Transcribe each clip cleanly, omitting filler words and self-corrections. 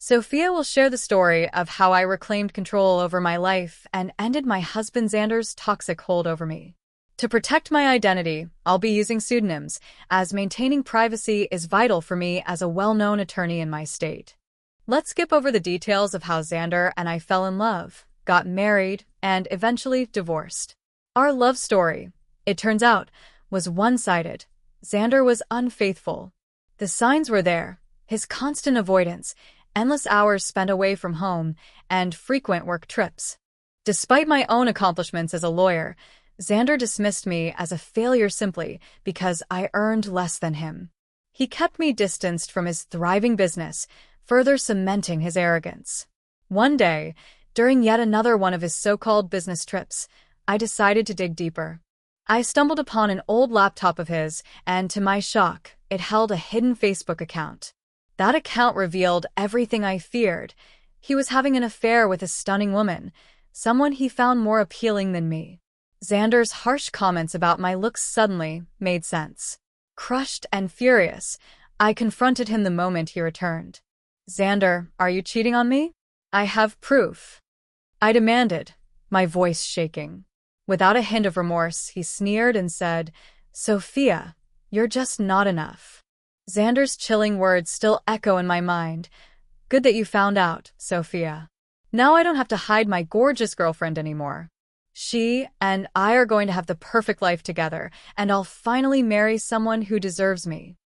Sophia will share the story of how I reclaimed control over my life and ended my husband Xander's toxic hold over me. To protect my identity, I'll be using pseudonyms, as maintaining privacy is vital for me as a well-known attorney in my state. Let's skip over the details of how Xander and I fell in love, got married, and eventually divorced. Our love story, it turns out, was one-sided. Xander was unfaithful. The signs were there: his constant avoidance, endless hours spent away from home, and frequent work trips. Despite my own accomplishments as a lawyer, Xander dismissed me as a failure simply because I earned less than him. He kept me distanced from his thriving business, further cementing his arrogance. One day, during yet another one of his so-called business trips, I decided to dig deeper. I stumbled upon an old laptop of his, and to my shock, it held a hidden Facebook account. That account revealed everything I feared. He was having an affair with a stunning woman, someone he found more appealing than me. Xander's harsh comments about my looks suddenly made sense. Crushed and furious, I confronted him the moment he returned. "Xander, are you cheating on me? I have proof," I demanded, my voice shaking. Without a hint of remorse, he sneered and said, "Sophia, you're just not enough." Xander's chilling words still echo in my mind. "Good that you found out, Sophia. Now I don't have to hide my gorgeous girlfriend anymore. She and I are going to have the perfect life together, and I'll finally marry someone who deserves me."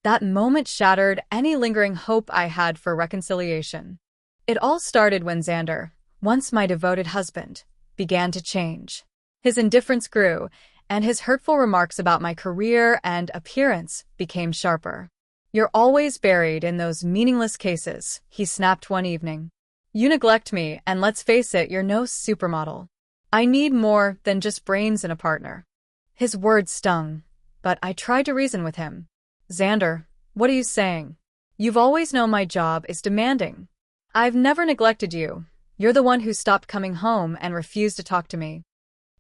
That moment shattered any lingering hope I had for reconciliation. It all started when Xander, once my devoted husband, began to change. His indifference grew, and his hurtful remarks about my career and appearance became sharper. "You're always buried in those meaningless cases," he snapped one evening. "You neglect me, and let's face it, you're no supermodel. I need more than just brains in a partner." His words stung, but I tried to reason with him. "Xander, what are you saying? You've always known my job is demanding. I've never neglected you. You're the one who stopped coming home and refused to talk to me."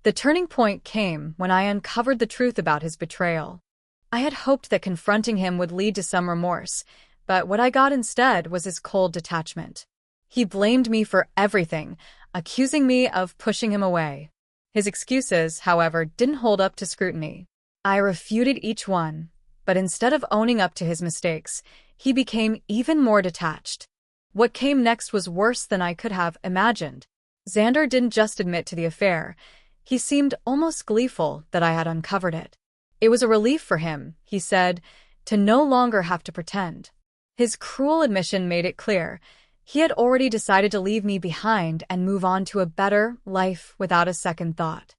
The turning point came when I uncovered the truth about his betrayal. I had hoped that confronting him would lead to some remorse, but what I got instead was his cold detachment. He blamed me for everything, accusing me of pushing him away. His excuses, however, didn't hold up to scrutiny. I refuted each one, but instead of owning up to his mistakes, he became even more detached. What came next was worse than I could have imagined. Xander didn't just admit to the affair. He seemed almost gleeful that I had uncovered it. It was a relief for him, he said, to no longer have to pretend. His cruel admission made it clear. He had already decided to leave me behind and move on to a better life without a second thought.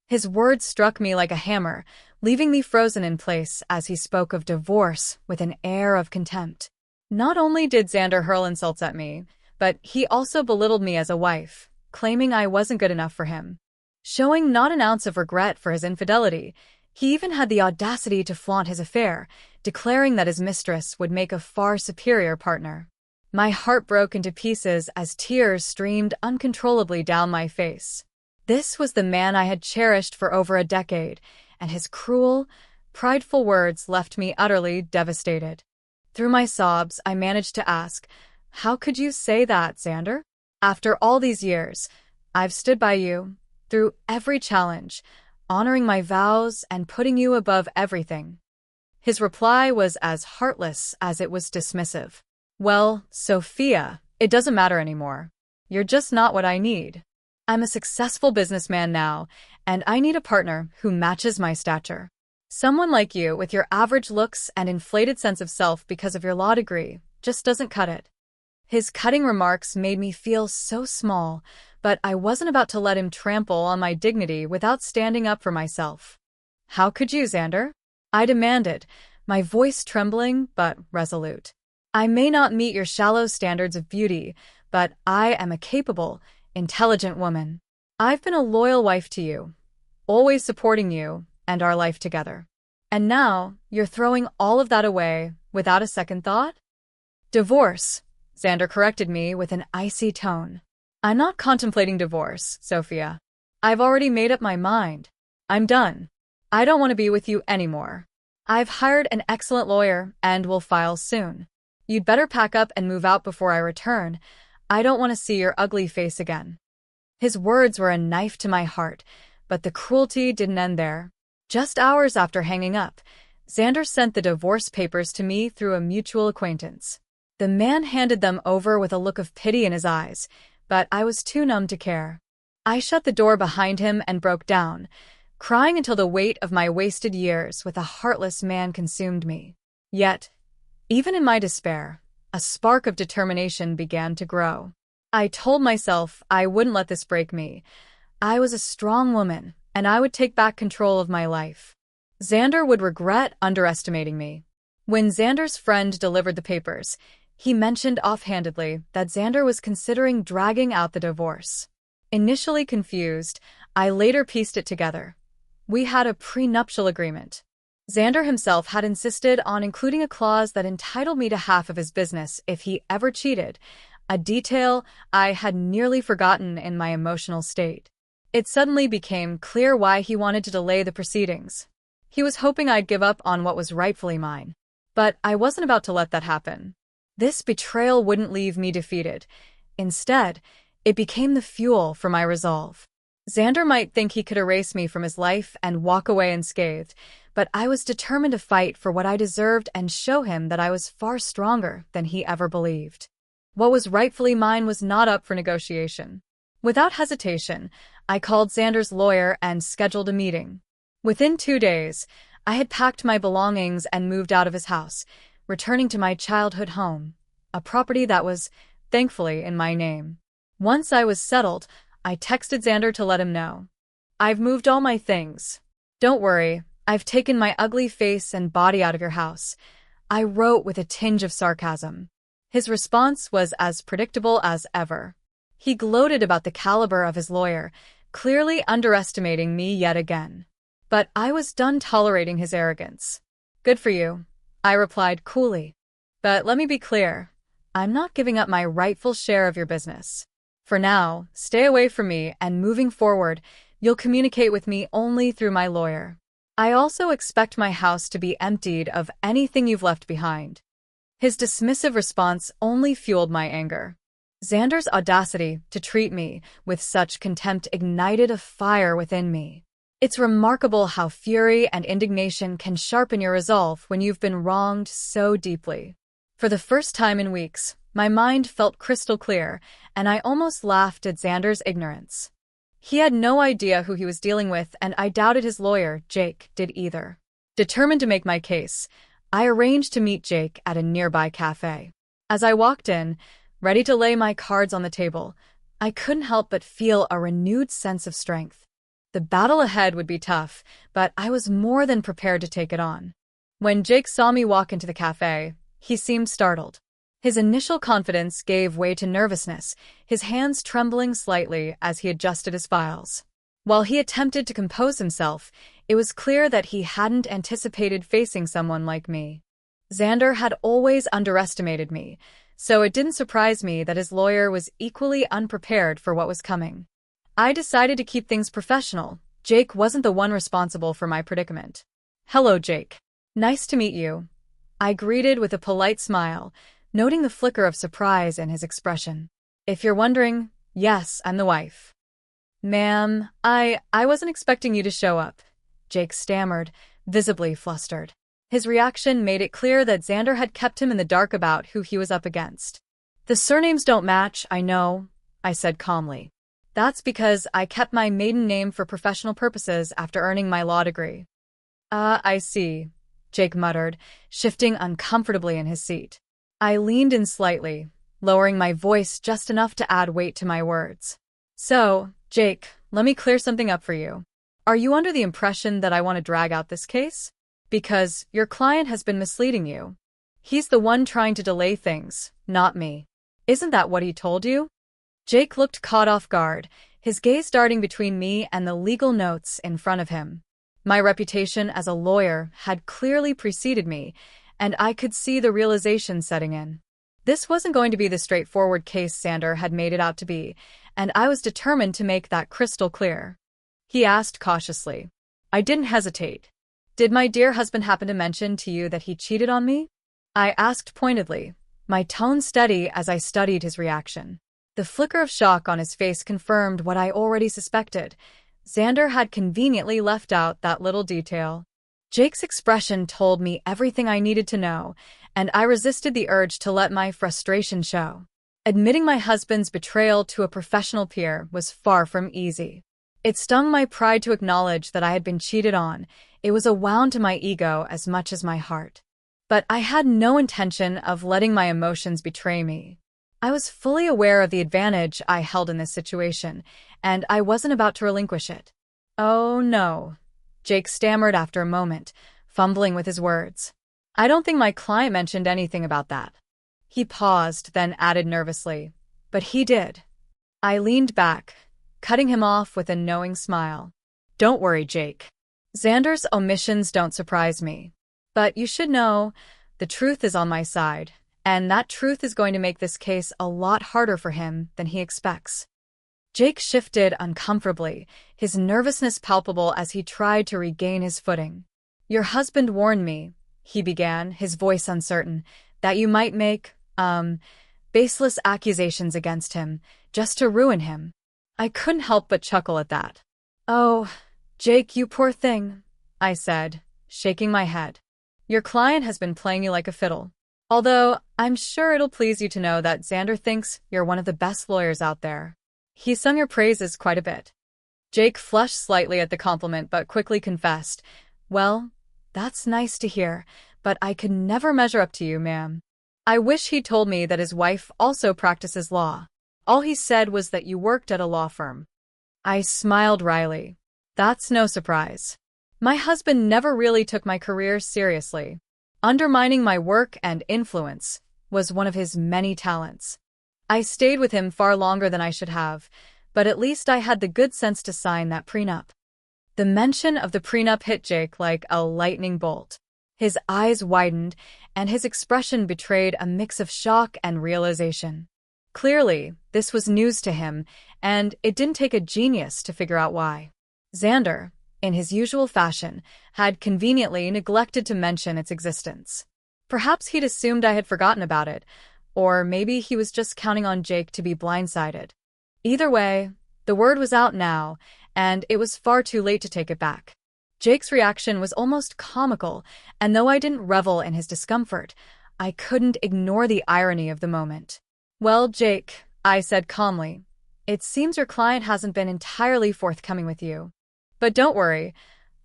His words struck me like a hammer, leaving me frozen in place as he spoke of divorce with an air of contempt. Not only did Xander hurl insults at me, but he also belittled me as a wife, claiming I wasn't good enough for him. Showing not an ounce of regret for his infidelity, he even had the audacity to flaunt his affair, declaring that his mistress would make a far superior partner. My heart broke into pieces as tears streamed uncontrollably down my face. This was the man I had cherished for over a decade, and his cruel, prideful words left me utterly devastated. Through my sobs, I managed to ask, "How could you say that, Xander? After all these years, I've stood by you, through every challenge, honoring my vows and putting you above everything." His reply was as heartless as it was dismissive. "Well, Sophia, it doesn't matter anymore. You're just not what I need. I'm a successful businessman now, and I need a partner who matches my stature. Someone like you with your average looks and inflated sense of self because of your law degree just doesn't cut it." His cutting remarks made me feel so small, but I wasn't about to let him trample on my dignity without standing up for myself. "How could you, Xander?" I demanded, my voice trembling but resolute. "I may not meet your shallow standards of beauty, but I am a capable, intelligent woman. I've been a loyal wife to you, always supporting you and our life together. And now you're throwing all of that away without a second thought?" "Divorce," Xander corrected me with an icy tone. "I'm not contemplating divorce, Sophia. I've already made up my mind. I'm done. I don't want to be with you anymore. I've hired an excellent lawyer and will file soon. You'd better pack up and move out before I return. I don't want to see your ugly face again." His words were a knife to my heart, but the cruelty didn't end there. Just hours after hanging up, Xander sent the divorce papers to me through a mutual acquaintance. The man handed them over with a look of pity in his eyes, but I was too numb to care. I shut the door behind him and broke down, crying until the weight of my wasted years with a heartless man consumed me. Yet, even in my despair, a spark of determination began to grow. I told myself I wouldn't let this break me. I was a strong woman, and I would take back control of my life. Xander would regret underestimating me. When Xander's friend delivered the papers, he mentioned offhandedly that Xander was considering dragging out the divorce. Initially confused, I later pieced it together. We had a prenuptial agreement. Xander himself had insisted on including a clause that entitled me to half of his business if he ever cheated, a detail I had nearly forgotten in my emotional state. It suddenly became clear why he wanted to delay the proceedings. He was hoping I'd give up on what was rightfully mine. But I wasn't about to let that happen. This betrayal wouldn't leave me defeated. Instead, it became the fuel for my resolve. Xander might think he could erase me from his life and walk away unscathed, but I was determined to fight for what I deserved and show him that I was far stronger than he ever believed. What was rightfully mine was not up for negotiation. Without hesitation, I called Xander's lawyer and scheduled a meeting. Within 2 days, I had packed my belongings and moved out of his house, returning to my childhood home, a property that was, thankfully, in my name. Once I was settled, I texted Xander to let him know. "I've moved all my things. Don't worry, I've taken my ugly face and body out of your house," I wrote with a tinge of sarcasm. His response was as predictable as ever. He gloated about the caliber of his lawyer, clearly underestimating me yet again. But I was done tolerating his arrogance. "Good for you," I replied coolly. "But let me be clear, I'm not giving up my rightful share of your business. For now, stay away from me, and moving forward, you'll communicate with me only through my lawyer. I also expect my house to be emptied of anything you've left behind." His dismissive response only fueled my anger. Xander's audacity to treat me with such contempt ignited a fire within me. It's remarkable how fury and indignation can sharpen your resolve when you've been wronged so deeply. For the first time in weeks, my mind felt crystal clear, and I almost laughed at Xander's ignorance. He had no idea who he was dealing with, and I doubted his lawyer, Jake, did either. Determined to make my case, I arranged to meet Jake at a nearby cafe. As I walked in, ready to lay my cards on the table, I couldn't help but feel a renewed sense of strength. The battle ahead would be tough, but I was more than prepared to take it on. When Jake saw me walk into the cafe, he seemed startled. His initial confidence gave way to nervousness, his hands trembling slightly as he adjusted his files. While he attempted to compose himself, it was clear that he hadn't anticipated facing someone like me. Xander had always underestimated me, so it didn't surprise me that his lawyer was equally unprepared for what was coming. I decided to keep things professional. Jake wasn't the one responsible for my predicament. "Hello, Jake. Nice to meet you," I greeted with a polite smile, noting the flicker of surprise in his expression. "If you're wondering, yes, I'm the wife." "Ma'am, I wasn't expecting you to show up," Jake stammered, visibly flustered. His reaction made it clear that Xander had kept him in the dark about who he was up against. "The surnames don't match, I know," I said calmly. "That's because I kept my maiden name for professional purposes after earning my law degree." I see," Jake muttered, shifting uncomfortably in his seat. I leaned in slightly, lowering my voice just enough to add weight to my words. "So, Jake, let me clear something up for you. Are you under the impression that I want to drag out this case? Because your client has been misleading you. He's the one trying to delay things, not me. Isn't that what he told you?" Jake looked caught off guard, his gaze darting between me and the legal notes in front of him. My reputation as a lawyer had clearly preceded me, and I could see the realization setting in. This wasn't going to be the straightforward case Xander had made it out to be, and I was determined to make that crystal clear. He asked cautiously. I didn't hesitate. "Did my dear husband happen to mention to you that he cheated on me?" I asked pointedly, my tone steady as I studied his reaction. The flicker of shock on his face confirmed what I already suspected. Xander had conveniently left out that little detail. Jake's expression told me everything I needed to know, and I resisted the urge to let my frustration show. Admitting my husband's betrayal to a professional peer was far from easy. It stung my pride to acknowledge that I had been cheated on. It was a wound to my ego as much as my heart. But I had no intention of letting my emotions betray me. I was fully aware of the advantage I held in this situation, and I wasn't about to relinquish it. "Oh, no," Jake stammered after a moment, fumbling with his words. "I don't think my client mentioned anything about that." He paused, then added nervously, "But he did." I leaned back, cutting him off with a knowing smile. "Don't worry, Jake. Xander's omissions don't surprise me. But you should know, the truth is on my side, and that truth is going to make this case a lot harder for him than he expects." Jake shifted uncomfortably, his nervousness palpable as he tried to regain his footing. "Your husband warned me," he began, his voice uncertain, "that you might make, baseless accusations against him, just to ruin him." I couldn't help but chuckle at that. "Oh, Jake, you poor thing," I said, shaking my head. "Your client has been playing you like a fiddle. Although, I'm sure it'll please you to know that Xander thinks you're one of the best lawyers out there. He's sung your praises quite a bit." Jake flushed slightly at the compliment but quickly confessed, "Well, that's nice to hear, but I could never measure up to you, ma'am. I wish he'd told me that his wife also practices law. All he said was that you worked at a law firm." I smiled wryly. "That's no surprise. My husband never really took my career seriously. Undermining my work and influence was one of his many talents. I stayed with him far longer than I should have, but at least I had the good sense to sign that prenup." The mention of the prenup hit Jake like a lightning bolt. His eyes widened, and his expression betrayed a mix of shock and realization. Clearly, this was news to him, and it didn't take a genius to figure out why. Xander, in his usual fashion, had conveniently neglected to mention its existence. Perhaps he'd assumed I had forgotten about it, or maybe he was just counting on Jake to be blindsided. Either way, the word was out now, and it was far too late to take it back. Jake's reaction was almost comical, and though I didn't revel in his discomfort, I couldn't ignore the irony of the moment. "Well, Jake," I said calmly, "it seems your client hasn't been entirely forthcoming with you. But don't worry,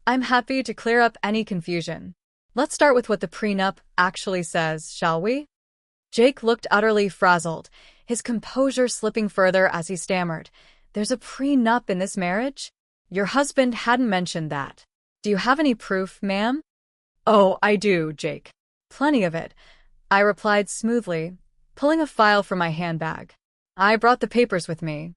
I'm happy to clear up any confusion. Let's start with what the prenup actually says, shall we?" Jake looked utterly frazzled, his composure slipping further as he stammered, "There's a prenup in this marriage? Your husband hadn't mentioned that. Do you have any proof, ma'am?" "Oh, I do, Jake. Plenty of it," I replied smoothly, pulling a file from my handbag. "I brought the papers with me."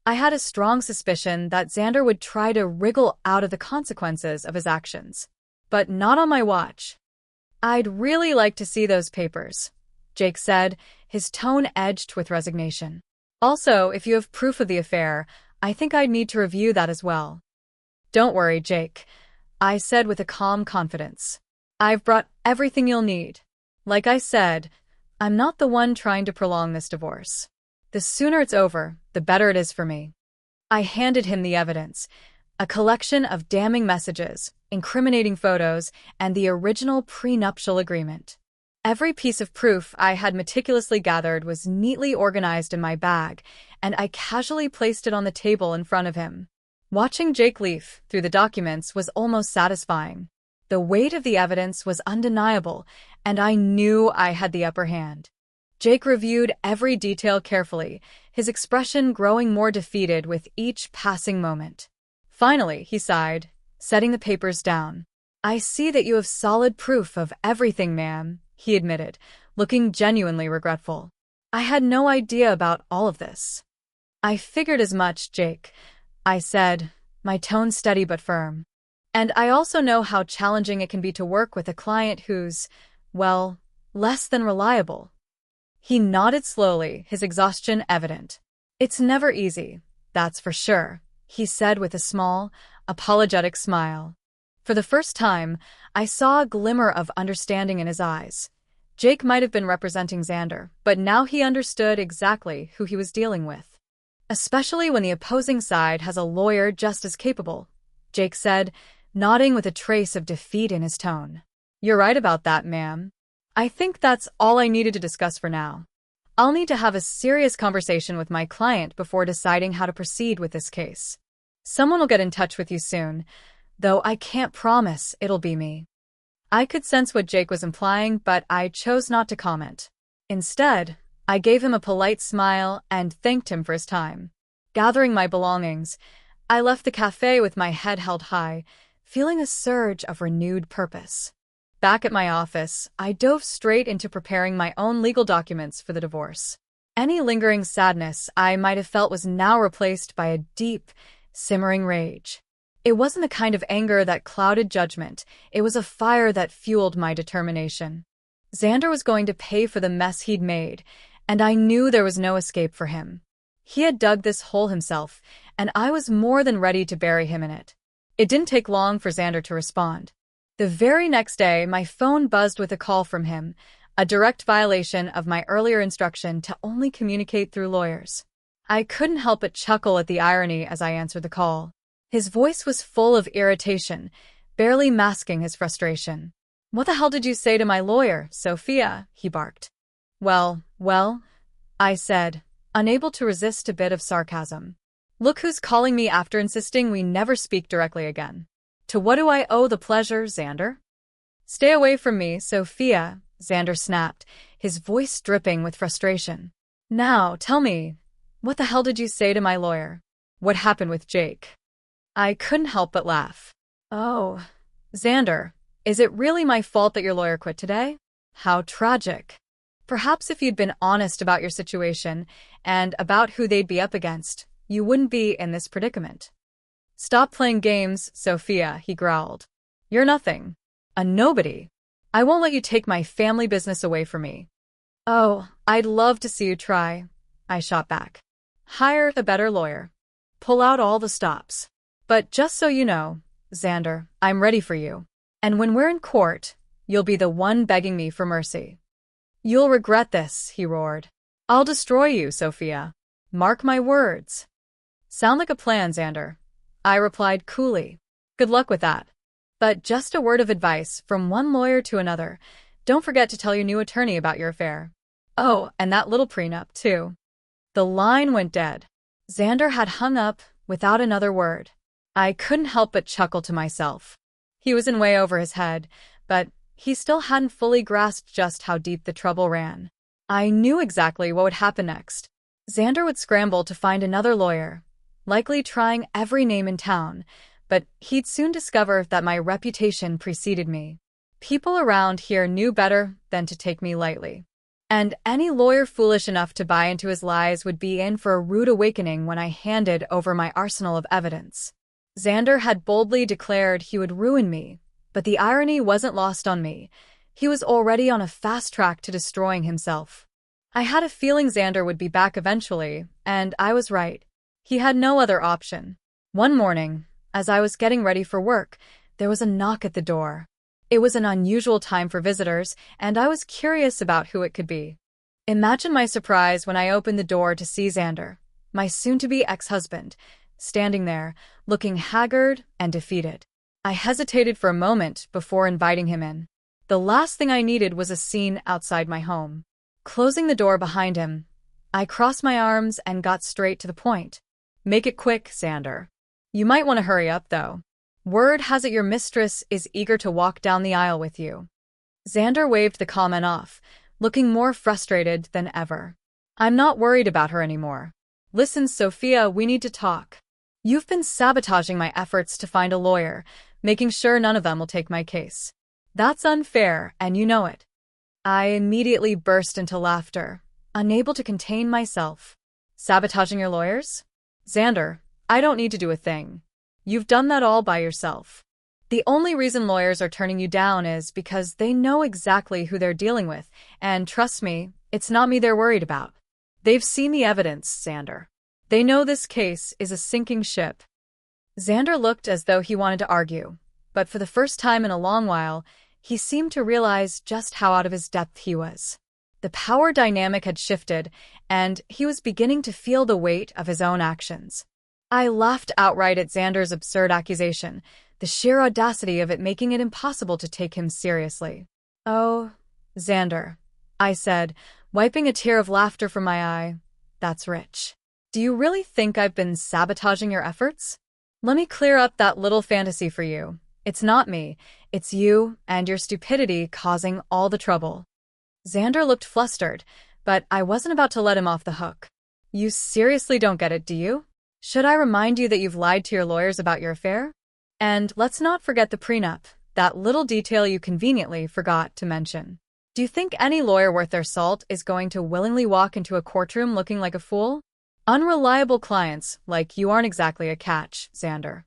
I had a strong suspicion that Xander would try to wriggle out of the consequences of his actions. But not on my watch. "I'd really like to see those papers," Jake said, his tone edged with resignation. "Also, if you have proof of the affair, I think I'd need to review that as well." "Don't worry, Jake," I said with a calm confidence. "I've brought everything you'll need. Like I said, I'm not the one trying to prolong this divorce. The sooner it's over, the better it is for me." I handed him the evidence, a collection of damning messages, incriminating photos, and the original prenuptial agreement. Every piece of proof I had meticulously gathered was neatly organized in my bag, and I casually placed it on the table in front of him. Watching Jake leaf through the documents was almost satisfying. The weight of the evidence was undeniable, and I knew I had the upper hand. Jake reviewed every detail carefully, his expression growing more defeated with each passing moment. Finally, he sighed, setting the papers down. "I see that you have solid proof of everything, ma'am," he admitted, looking genuinely regretful. "I had no idea about all of this." "I figured as much, Jake," I said, my tone steady but firm. "And I also know how challenging it can be to work with a client who's, well, less than reliable." He nodded slowly, his exhaustion evident. "It's never easy, that's for sure," he said with a small, apologetic smile. For the first time, I saw a glimmer of understanding in his eyes. Jake might have been representing Xander, but now he understood exactly who he was dealing with. Especially when the opposing side has a lawyer just as capable, Jake said, nodding with a trace of defeat in his tone. You're right about that, ma'am. I think that's all I needed to discuss for now. I'll need to have a serious conversation with my client before deciding how to proceed with this case. Someone will get in touch with you soon, though I can't promise it'll be me. I could sense what Jake was implying, but I chose not to comment. Instead, I gave him a polite smile and thanked him for his time. Gathering my belongings, I left the cafe with my head held high, feeling a surge of renewed purpose. Back at my office, I dove straight into preparing my own legal documents for the divorce. Any lingering sadness I might have felt was now replaced by a deep, simmering rage. It wasn't the kind of anger that clouded judgment, it was a fire that fueled my determination. Xander was going to pay for the mess he'd made, and I knew there was no escape for him. He had dug this hole himself, and I was more than ready to bury him in it. It didn't take long for Xander to respond. The very next day, my phone buzzed with a call from him, a direct violation of my earlier instruction to only communicate through lawyers. I couldn't help but chuckle at the irony as I answered the call. His voice was full of irritation, barely masking his frustration. What the hell did you say to my lawyer, Sophia? He barked. Well, I said, unable to resist a bit of sarcasm. Look who's calling me after insisting we never speak directly again. To what do I owe the pleasure, Xander? Stay away from me, Sophia, Xander snapped, his voice dripping with frustration. Now, tell me, what the hell did you say to my lawyer? What happened with Jake? I couldn't help but laugh. Oh, Xander, is it really my fault that your lawyer quit today? How tragic. Perhaps if you'd been honest about your situation and about who they'd be up against, you wouldn't be in this predicament. Stop playing games, Sophia, he growled. You're nothing. A nobody. I won't let you take my family business away from me. Oh, I'd love to see you try, I shot back. Hire a better lawyer. Pull out all the stops. But just so you know, Xander, I'm ready for you. And when we're in court, you'll be the one begging me for mercy. You'll regret this, he roared. I'll destroy you, Sophia. Mark my words. Sound like a plan, Xander, I replied coolly. Good luck with that. But just a word of advice from one lawyer to another. Don't forget to tell your new attorney about your affair. Oh, and that little prenup, too. The line went dead. Xander had hung up without another word. I couldn't help but chuckle to myself. He was in way over his head, but he still hadn't fully grasped just how deep the trouble ran. I knew exactly what would happen next. Xander would scramble to find another lawyer, likely trying every name in town, but he'd soon discover that my reputation preceded me. People around here knew better than to take me lightly. And any lawyer foolish enough to buy into his lies would be in for a rude awakening when I handed over my arsenal of evidence. Xander had boldly declared he would ruin me, but the irony wasn't lost on me. He was already on a fast track to destroying himself. I had a feeling Xander would be back eventually, and I was right. He had no other option. One morning, as I was getting ready for work, there was a knock at the door. It was an unusual time for visitors, and I was curious about who it could be. Imagine my surprise when I opened the door to see Xander, my soon-to-be ex-husband, standing there, looking haggard and defeated. I hesitated for a moment before inviting him in. The last thing I needed was a scene outside my home. Closing the door behind him, I crossed my arms and got straight to the point. Make it quick, Xander. You might want to hurry up, though. Word has it your mistress is eager to walk down the aisle with you. Xander waved the comment off, looking more frustrated than ever. I'm not worried about her anymore. Listen, Sophia, we need to talk. You've been sabotaging my efforts to find a lawyer, making sure none of them will take my case. That's unfair, and you know it. I immediately burst into laughter, unable to contain myself. Sabotaging your lawyers? Xander, I don't need to do a thing. You've done that all by yourself. The only reason lawyers are turning you down is because they know exactly who they're dealing with, and trust me, it's not me they're worried about. They've seen the evidence, Xander. They know this case is a sinking ship. Xander looked as though he wanted to argue, but for the first time in a long while, He seemed to realize just how out of his depth he was. The power dynamic had shifted, and he was beginning to feel the weight of his own actions. I laughed outright at Xander's absurd accusation, the sheer audacity of it making it impossible to take him seriously. "Oh, Xander," I said, wiping a tear of laughter from my eye. "That's rich. Do you really think I've been sabotaging your efforts? Let me clear up that little fantasy for you. It's not me. It's you and your stupidity causing all the trouble." Xander looked flustered, but I wasn't about to let him off the hook. "You seriously don't get it, do you? Should I remind you that you've lied to your lawyers about your affair? And let's not forget the prenup, that little detail you conveniently forgot to mention. Do you think any lawyer worth their salt is going to willingly walk into a courtroom looking like a fool? Unreliable clients like you aren't exactly a catch, Xander."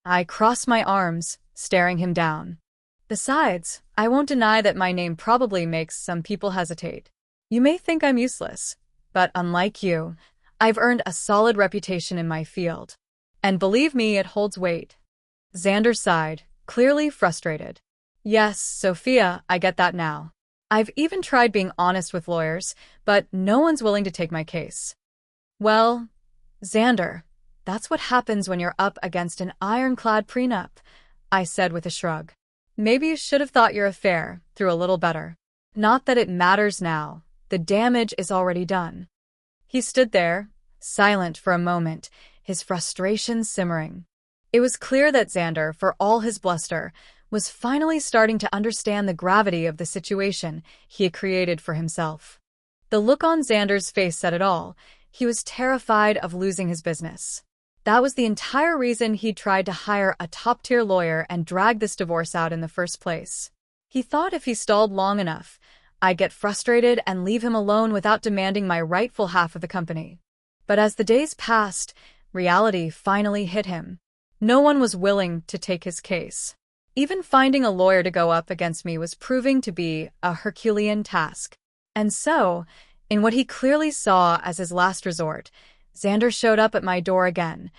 I crossed my arms, staring him down. "Besides, I won't deny that my name probably makes some people hesitate. You may think I'm useless, but unlike you, I've earned a solid reputation in my field. And believe me, it holds weight." Xander sighed, clearly frustrated. "Yes, Sophia, I get that now. I've even tried being honest with lawyers, but no one's willing to take my case." "Well, Xander, that's what happens when you're up against an ironclad prenup," I said with a shrug. "Maybe you should have thought your affair through a little better. Not that it matters now. The damage is already done." He stood there, silent for a moment, his frustration simmering. It was clear that Xander, for all his bluster, was finally starting to understand the gravity of the situation he had created for himself. The look on Xander's face said it all. He was terrified of losing his business. That was the entire reason he tried to hire a top-tier lawyer and drag this divorce out in the first place. He thought if he stalled long enough, I'd get frustrated and leave him alone without demanding my rightful half of the company. But as the days passed, reality finally hit him. No one was willing to take his case. Even finding a lawyer to go up against me was proving to be a Herculean task. And so, in what he clearly saw as his last resort, Xander showed up at my door again,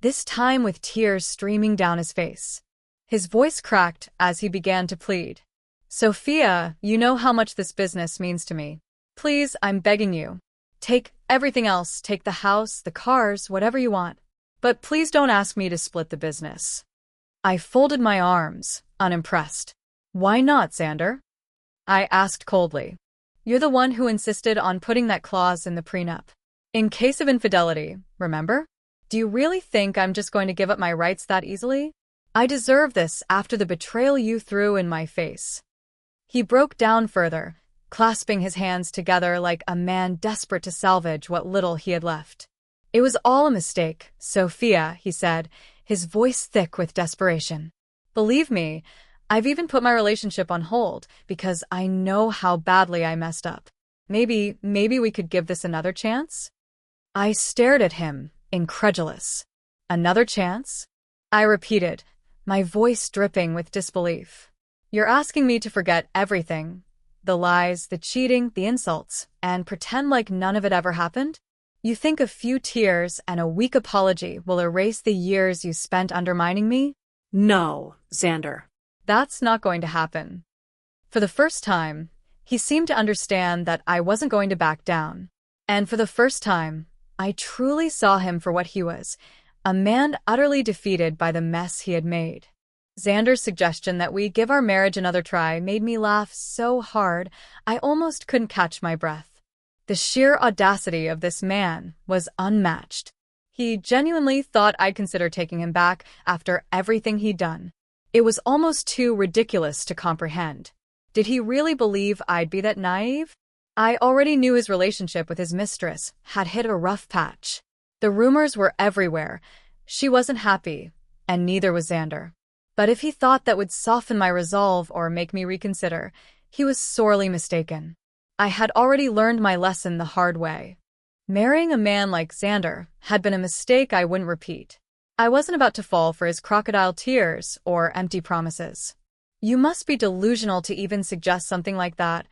this time with tears streaming down his face. His voice cracked as he began to plead. "Sophia, you know how much this business means to me. Please, I'm begging you. Take everything else, take the house, the cars, whatever you want. But please don't ask me to split the business." I folded my arms, unimpressed. "Why not, Xander?" I asked coldly. "You're the one who insisted on putting that clause in the prenup. In case of infidelity, remember? Do you really think I'm just going to give up my rights that easily? I deserve this after the betrayal you threw in my face." He broke down further, clasping his hands together like a man desperate to salvage what little he had left. "It was all a mistake, Sophia," he said, his voice thick with desperation. "Believe me, I've even put my relationship on hold because I know how badly I messed up. Maybe we could give this another chance?" I stared at him, incredulous. "Another chance?" I repeated, my voice dripping with disbelief. "You're asking me to forget everything, the lies, the cheating, the insults, and pretend like none of it ever happened? You think a few tears and a weak apology will erase the years you spent undermining me?" "No, Xander." "That's not going to happen." For the first time, he seemed to understand that I wasn't going to back down. And for the first time, I truly saw him for what he was, a man utterly defeated by the mess he had made. Xander's suggestion that we give our marriage another try made me laugh so hard I almost couldn't catch my breath. The sheer audacity of this man was unmatched. He genuinely thought I'd consider taking him back after everything he'd done. It was almost too ridiculous to comprehend. Did he really believe I'd be that naive? I already knew his relationship with his mistress had hit a rough patch. The rumors were everywhere. She wasn't happy, and neither was Xander. But if he thought that would soften my resolve or make me reconsider, he was sorely mistaken. I had already learned my lesson the hard way. Marrying a man like Xander had been a mistake I wouldn't repeat. I wasn't about to fall for his crocodile tears or empty promises. "You must be delusional to even suggest something like that,"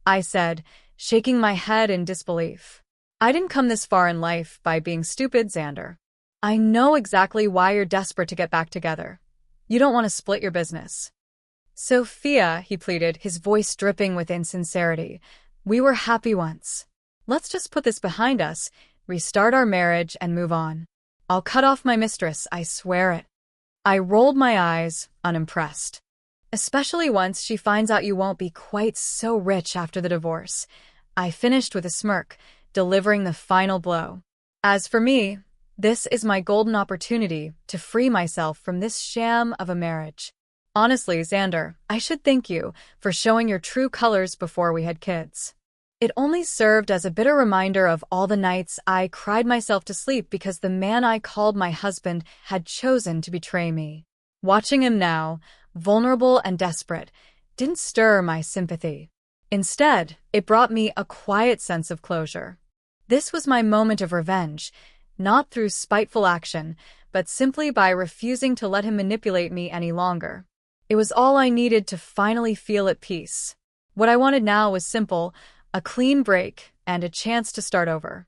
I said, shaking my head in disbelief. "I didn't come this far in life by being stupid, Xander. I know exactly why you're desperate to get back together. You don't want to split your business." Sophia, he pleaded, his voice dripping with insincerity. We were happy once. Let's just put this behind us, restart our marriage, and move on. I'll cut off my mistress, I swear it. I rolled my eyes, unimpressed. Especially once she finds out you won't be quite so rich after the divorce. I finished with a smirk, delivering the final blow. As for me, this is my golden opportunity to free myself from this sham of a marriage. Honestly, Xander, I should thank you for showing your true colors before we had kids. It only served as a bitter reminder of all the nights I cried myself to sleep because the man I called my husband had chosen to betray me. Watching him now, vulnerable and desperate, didn't stir my sympathy. Instead, it brought me a quiet sense of closure. This was my moment of revenge, not through spiteful action, but simply by refusing to let him manipulate me any longer. It was all I needed to finally feel at peace. What I wanted now was simple, a clean break, and a chance to start over.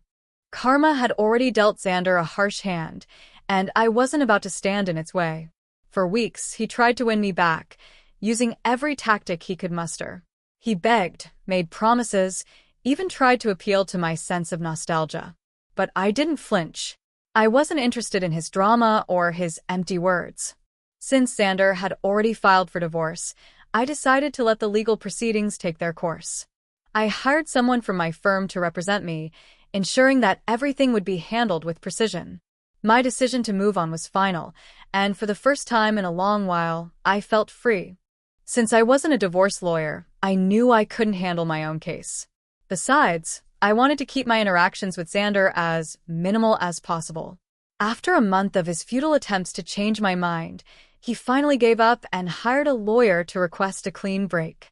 Karma had already dealt Xander a harsh hand, and I wasn't about to stand in its way. For weeks, he tried to win me back, using every tactic he could muster. He begged, made promises, even tried to appeal to my sense of nostalgia. But I didn't flinch. I wasn't interested in his drama or his empty words. Since Xander had already filed for divorce, I decided to let the legal proceedings take their course. I hired someone from my firm to represent me, ensuring that everything would be handled with precision. My decision to move on was final, and for the first time in a long while, I felt free. Since I wasn't a divorce lawyer, I knew I couldn't handle my own case. Besides, I wanted to keep my interactions with Xander as minimal as possible. After a month of his futile attempts to change my mind, he finally gave up and hired a lawyer to request a clean break.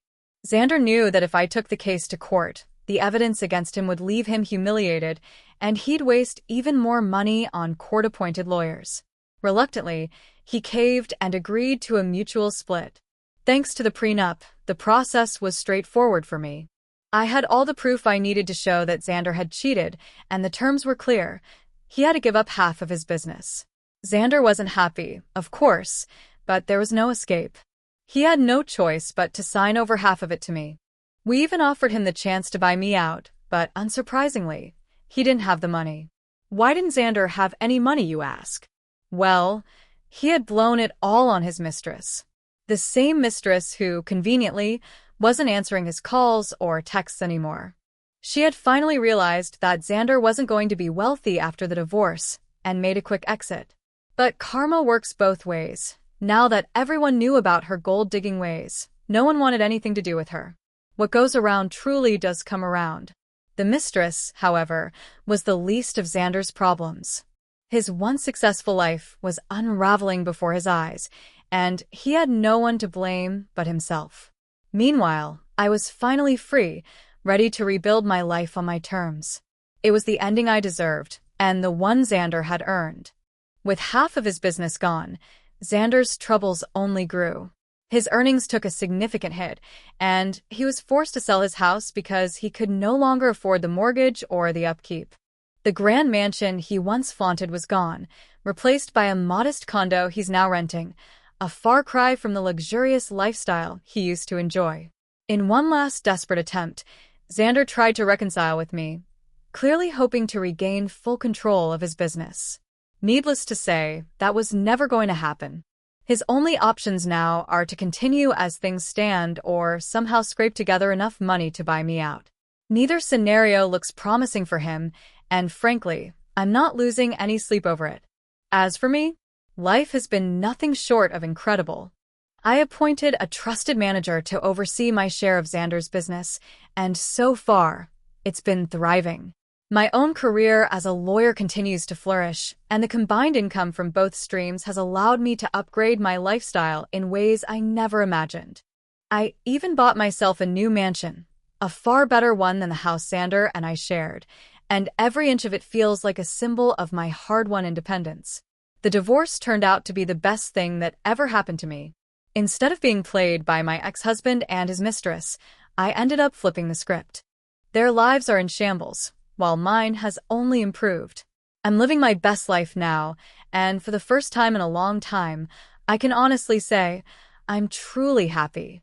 Xander knew that if I took the case to court, the evidence against him would leave him humiliated, and he'd waste even more money on court-appointed lawyers. Reluctantly, he caved and agreed to a mutual split. Thanks to the prenup, the process was straightforward for me. I had all the proof I needed to show that Xander had cheated, and the terms were clear. He had to give up half of his business. Xander wasn't happy, of course, but there was no escape. He had no choice but to sign over half of it to me. We even offered him the chance to buy me out, but unsurprisingly, he didn't have the money. Why didn't Xander have any money, you ask? Well, he had blown it all on his mistress. The same mistress who, conveniently, wasn't answering his calls or texts anymore. She had finally realized that Xander wasn't going to be wealthy after the divorce and made a quick exit. But karma works both ways. Now that everyone knew about her gold-digging ways, no one wanted anything to do with her. What goes around truly does come around. The mistress, however, was the least of Xander's problems. His once successful life was unraveling before his eyes, and he had no one to blame but himself. Meanwhile, I was finally free, ready to rebuild my life on my terms. It was the ending I deserved, and the one Xander had earned. With half of his business gone, Xander's troubles only grew. His earnings took a significant hit, and he was forced to sell his house because he could no longer afford the mortgage or the upkeep. The grand mansion he once flaunted was gone, replaced by a modest condo he's now renting, a far cry from the luxurious lifestyle he used to enjoy. In one last desperate attempt, Xander tried to reconcile with me, clearly hoping to regain full control of his business. Needless to say, that was never going to happen. His only options now are to continue as things stand or somehow scrape together enough money to buy me out. Neither scenario looks promising for him, and frankly, I'm not losing any sleep over it. As for me, life has been nothing short of incredible. I appointed a trusted manager to oversee my share of Xander's business, and so far, it's been thriving. My own career as a lawyer continues to flourish, and the combined income from both streams has allowed me to upgrade my lifestyle in ways I never imagined. I even bought myself a new mansion, a far better one than the house Xander and I shared, and every inch of it feels like a symbol of my hard-won independence. The divorce turned out to be the best thing that ever happened to me. Instead of being played by my ex-husband and his mistress, I ended up flipping the script. Their lives are in shambles, while mine has only improved. I'm living my best life now, and for the first time in a long time, I can honestly say, I'm truly happy.